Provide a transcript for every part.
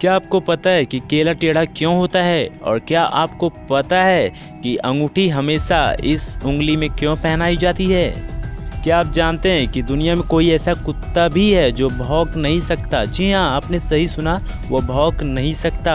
क्या आपको पता है कि केला टेढ़ा क्यों होता है? और क्या आपको पता है कि अंगूठी हमेशा इस उंगली में क्यों पहनाई जाती है? क्या आप जानते हैं कि दुनिया में कोई ऐसा कुत्ता भी है जो भौंक नहीं सकता? जी हाँ, आपने सही सुना, वो भौंक नहीं सकता।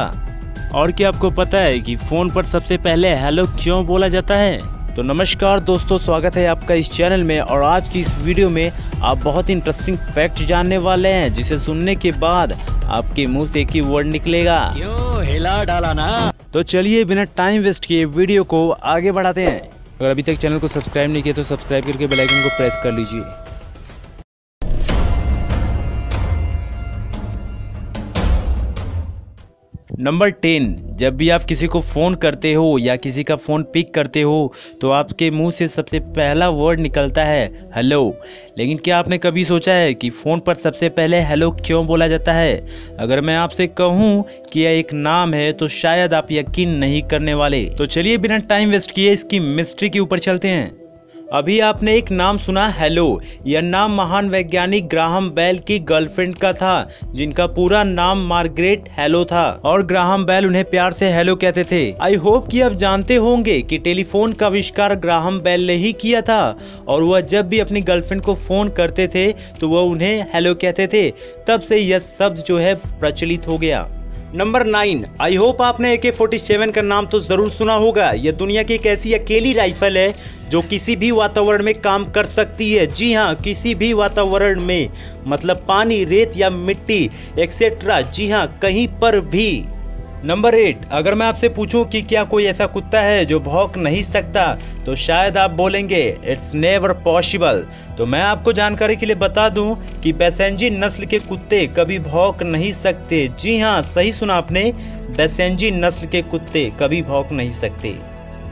और क्या आपको पता है कि फ़ोन पर सबसे पहले हेलो क्यों बोला जाता है? तो नमस्कार दोस्तों, स्वागत है आपका इस चैनल में। और आज की इस वीडियो में आप बहुत इंटरेस्टिंग फैक्ट जानने वाले हैं, जिसे सुनने के बाद आपके मुंह से एक ही वर्ड निकलेगा, क्यों हिला डाला ना। तो चलिए बिना टाइम वेस्ट किए वीडियो को आगे बढ़ाते हैं। अगर अभी तक चैनल को सब्सक्राइब नहीं किया तो सब्सक्राइब करके बेल आइकन को प्रेस कर लीजिए। नंबर 10, जब भी आप किसी को फ़ोन करते हो या किसी का फ़ोन पिक करते हो तो आपके मुंह से सबसे पहला वर्ड निकलता है हेलो। लेकिन क्या आपने कभी सोचा है कि फ़ोन पर सबसे पहले हेलो क्यों बोला जाता है? अगर मैं आपसे कहूं कि यह एक नाम है तो शायद आप यकीन नहीं करने वाले। तो चलिए बिना टाइम वेस्ट किए इसकी मिस्ट्री के ऊपर चलते हैं। अभी आपने एक नाम सुना हेलो। यह नाम महान वैज्ञानिक ग्राहम बेल की गर्लफ्रेंड का था, जिनका पूरा नाम मार्गरेट हेलो था और ग्राहम बेल उन्हें प्यार से हेलो कहते थे। आई होप कि आप जानते होंगे कि टेलीफोन का आविष्कार ग्राहम बेल ने ही किया था और वह जब भी अपनी गर्लफ्रेंड को फोन करते थे तो वह उन्हें हेलो कहते थे। तब से यह शब्द जो है प्रचलित हो गया। नंबर 9, आई होप आपने AK-47 का नाम तो जरूर सुना होगा। यह दुनिया की एक ऐसी अकेली राइफल है जो किसी भी वातावरण में काम कर सकती है। जी हाँ, किसी भी वातावरण में, मतलब पानी, रेत या मिट्टी एक्सेट्रा। जी हाँ, कहीं पर भी। नंबर 8, अगर मैं आपसे पूछूं कि क्या कोई ऐसा कुत्ता है जो भौंक नहीं सकता तो शायद आप बोलेंगे इट्स नेवर पॉसिबल। तो मैं आपको जानकारी के लिए बता दूं कि बैसेंजी नस्ल के कुत्ते कभी भौंक नहीं सकते। जी हाँ, सही सुना आपने, बैसेंजी नस्ल के कुत्ते कभी भौंक नहीं सकते।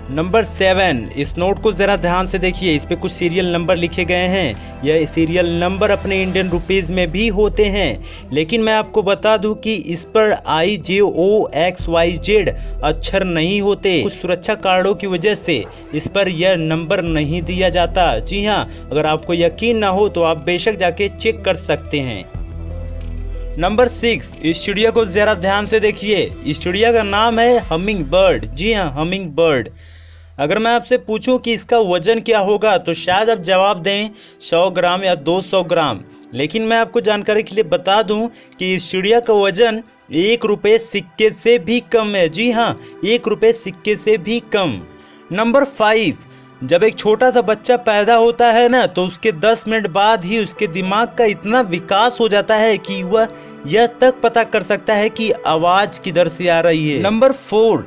नंबर 7, इस नोट को ज़रा ध्यान से देखिए, इस पे कुछ सीरियल नंबर लिखे गए हैं। यह सीरियल नंबर अपने इंडियन रुपीज़ में भी होते हैं, लेकिन मैं आपको बता दूं कि इस पर IJOXYZ अक्षर नहीं होते। कुछ सुरक्षा कारणों की वजह से इस पर यह नंबर नहीं दिया जाता। जी हाँ, अगर आपको यकीन ना हो तो आप बेशक जाके चेक कर सकते हैं। नंबर 6, इस चिड़िया को ज़रा ध्यान से देखिए। इस चिड़िया का नाम है हमिंग बर्ड। जी हाँ, हमिंग बर्ड। अगर मैं आपसे पूछूं कि इसका वजन क्या होगा तो शायद आप जवाब दें 100 ग्राम या 200 ग्राम। लेकिन मैं आपको जानकारी के लिए बता दूं कि इस चिड़िया का वजन 1 रुपये सिक्के से भी कम है। जी हाँ, 1 रुपये सिक्के से भी कम। नंबर 5, जब एक छोटा सा बच्चा पैदा होता है ना तो उसके 10 मिनट बाद ही उसके दिमाग का इतना विकास हो जाता है कि वह यह तक पता कर सकता है कि आवाज़ किधर से आ रही है। नंबर 4,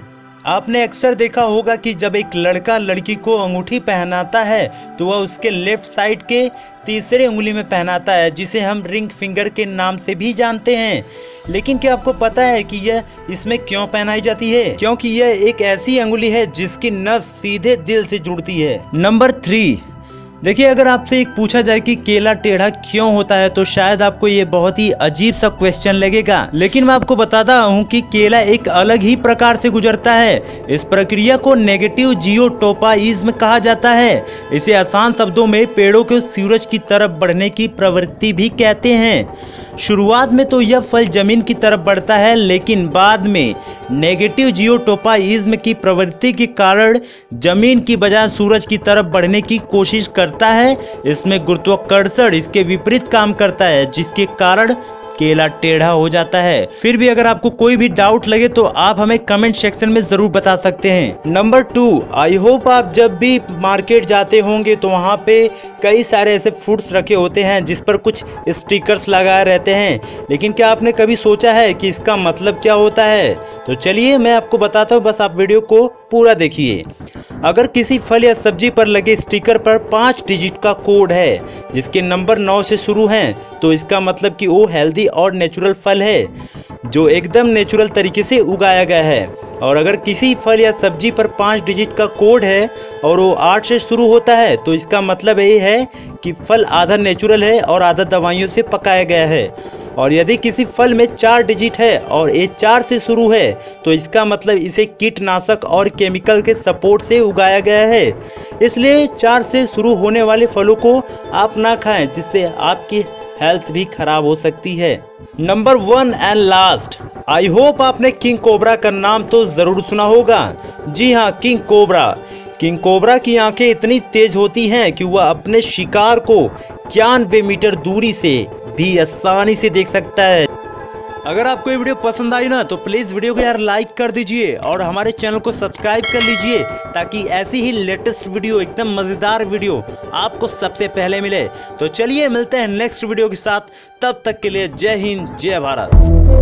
आपने अक्सर देखा होगा कि जब एक लड़का लड़की को अंगूठी पहनाता है तो वह उसके लेफ्ट साइड के तीसरे उंगली में पहनाता है, जिसे हम रिंग फिंगर के नाम से भी जानते हैं। लेकिन क्या आपको पता है कि यह इसमें क्यों पहनाई जाती है? क्योंकि यह एक ऐसी अंगुली है जिसकी नस सीधे दिल से जुड़ती है। नंबर 3, देखिए, अगर आपसे एक पूछा जाए कि केला टेढ़ा क्यों होता है तो शायद आपको ये बहुत ही अजीब सा क्वेश्चन लगेगा, लेकिन मैं आपको बताता हूँ कि केला एक अलग ही प्रकार से गुजरता है। इस प्रक्रिया को नेगेटिव जियोटोपाइज्म कहा जाता है। इसे आसान शब्दों में पेड़ों के सूरज की तरफ बढ़ने की प्रवृत्ति भी कहते हैं। शुरुआत में तो यह फल जमीन की तरफ बढ़ता है, लेकिन बाद में नेगेटिव जियोटोपाइज्म की प्रवृत्ति के कारण जमीन की बजाय सूरज की तरफ बढ़ने की कोशिश करता है। इसमें गुरुत्वाकर्षण इसके विपरीत काम करता है, जिसके कारण केला टेढ़ा हो जाता है। फिर भी अगर आपको कोई भी डाउट लगे तो आप हमें कमेंट सेक्शन में जरूर बता सकते हैं। नंबर 2, आई होप आप जब भी मार्केट जाते होंगे तो वहाँ पे कई सारे ऐसे फूड्स रखे होते हैं जिस पर कुछ स्टिकर्स लगाए रहते हैं। लेकिन क्या आपने कभी सोचा है कि इसका मतलब क्या होता है? तो चलिए मैं आपको बताता हूँ, बस आप वीडियो को पूरा देखिए। अगर किसी फल या सब्जी पर लगे स्टिकर पर 5 डिजिट का कोड है जिसके नंबर 9 से शुरू हैं, तो इसका मतलब कि वो हेल्दी और नेचुरल फल है जो एकदम नेचुरल तरीके से उगाया गया है। और अगर किसी फल या सब्जी पर 5 डिजिट का कोड है और वो 8 से शुरू होता है तो इसका मतलब ये है कि फल आधा नेचुरल है और आधा दवाइयों से पकाया गया है। और यदि किसी फल में 4 डिजिट है और ये 4 से शुरू है तो इसका मतलब इसे कीटनाशक और केमिकल के सपोर्ट से उगाया गया है। इसलिए 4 से शुरू होने वाले फलों को आप ना खाएं, जिससे आपकी हेल्थ भी खराब हो सकती है। Number 1 and last, I hope आपने किंग कोबरा का नाम तो जरूर सुना होगा। जी हाँ, किंग कोबरा। किंग कोबरा की आंखें इतनी तेज होती हैं कि वह अपने शिकार को 91 मीटर दूरी से भी आसानी से देख सकता है। अगर आपको ये वीडियो पसंद आई ना तो प्लीज वीडियो को यार लाइक कर दीजिए और हमारे चैनल को सब्सक्राइब कर लीजिए, ताकि ऐसी ही लेटेस्ट वीडियो, एकदम मजेदार वीडियो आपको सबसे पहले मिले। तो चलिए मिलते हैं नेक्स्ट वीडियो के साथ, तब तक के लिए जय हिंद, जय भारत।